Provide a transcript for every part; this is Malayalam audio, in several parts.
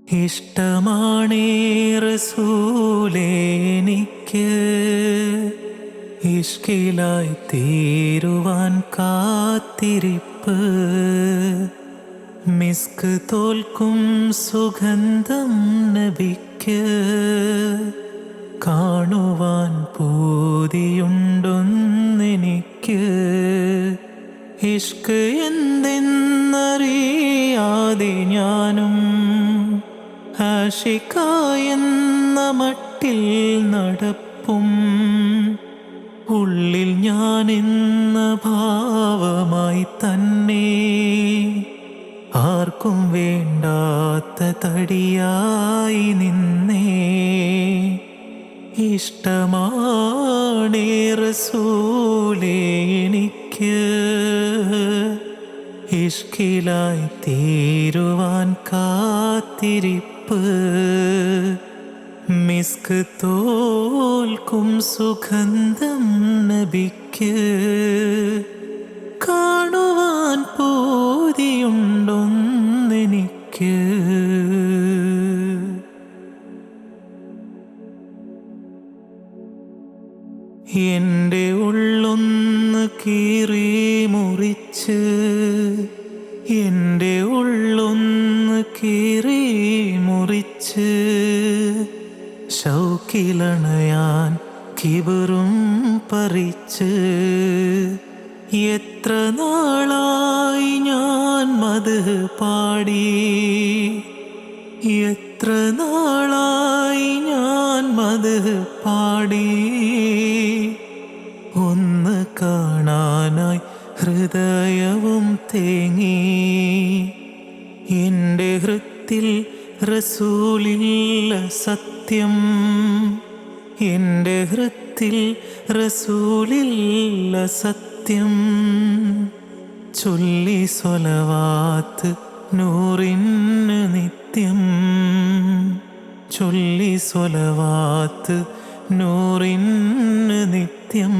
ഇഷ്ടമാണേ റസൂലേ എനിക്ക് ഇഷ്കിലായി തീരുവാൻ കാത്തിരിപ്പ്. മിസ്ക് തോൽക്കും സുഗന്ധം നബിക്ക് കാണുവാൻ പൂതിയുണ്ടൊന്നെനിക്ക്. ഇഷ്ക് എന്തെന്നറിയാതെ ഞാനും ആശിക്കായെന്ന മട്ടിൽ നടപ്പും. ഉള്ളിൽ ഞാനെന്ന ഭാവമായി തന്നെ ആർക്കും വേണ്ടാത്ത തടിയായി നിന്നേ. ഇഷ്ടമാണേ റസൂലേ എനിക്ക് ഇഷ്കിലായി തീരുവാൻ കാത്തിരിപ്പ്. മിസ്ക് തോൽക്കും സുഗന്ധം നബിക്ക് കാണുവാൻ പൂതിയുണ്ടൊന്നെനിക്ക്. എൻ്റെ ഉള്ളൊന്ന് കീറി മുറിച്ച്, എൻ്റെ ഉള്ളൊന്ന് കീറി മുറിച്ച് ശൗക്കിലണയാൻ കിബറും പറിച്ച്. എത്ര നാളായി ഞാൻ മദ്ഹ് പാടി, എത്ര നാളായി ഞാൻ മദ്ഹ് പാടി. ഒന്ന് കാണാനായി ഹൃദയവും തേങ്ങി. എൻ്റെ ഹൃത്തിൽ റസൂലില്ല സത്യം, എൻ്റെ ഹൃത്തിൽ റസൂലില്ല സത്യം. ചൊല്ലി സ്വലവാത്ത് നൂറിന് നിത്യം, ചൊല്ലി സ്വലവാത്ത് നൂറിന് നിത്യം.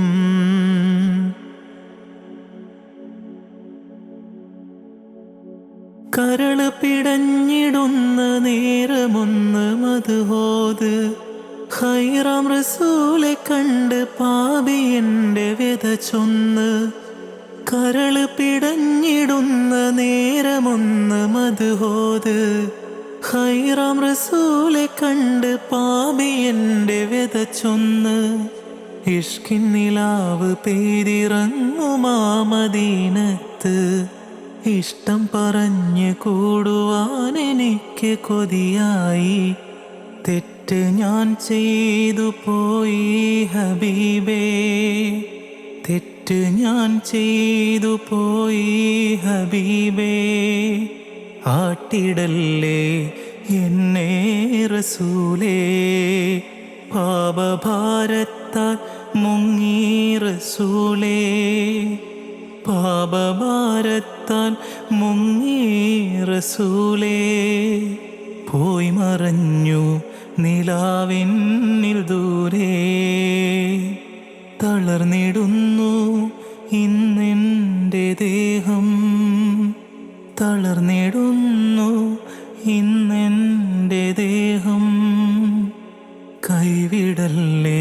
കരള് പിടഞ്ഞിടുന്ന നേരമൊന്ന് മദ്ഹോത്. ഖൈറാം റസൂലെ കണ്ട് പാപി എൻ്റെ വ്യത ചൊന്ന്. കരള് പിടഞ്ഞിടുന്ന നേരമൊന്ന് മദ്ഹോത്. ഖൈറാം റസൂലെ കണ്ട് പാപി എൻ്റെ വ്യത ചൊന്ന്. ഇഷ്കിൻ നിലാവ് പെയ്തിറങ്ങുമാ മദീനത്ത്. ഇഷ്ടം പറഞ്ഞ് കൂടുവാൻ എനിക്ക് കൊതിയായി. തെറ്റ് ഞാൻ ചെയ്തു പോയി ഹബീബേ, തെറ്റ് ഞാൻ ചെയ്തു പോയി ഹബീബേ. ആട്ടിടല്ലേ എന്നെ റസൂലേ, പാപഭാരത്താൽ മുങ്ങി റസൂലേ, പാപഭാരത്താൽ മുങ്ങി റസൂലേ. പോയി മറഞ്ഞു നിലാവിന്നിൽ ദൂരെ, തളർന്നിടുന്നു ഇന്നെൻ്റെ ദേഹം, തളർന്നിടുന്നു ഇന്നെൻ്റെ ദേഹം. കൈവിടല്ലേ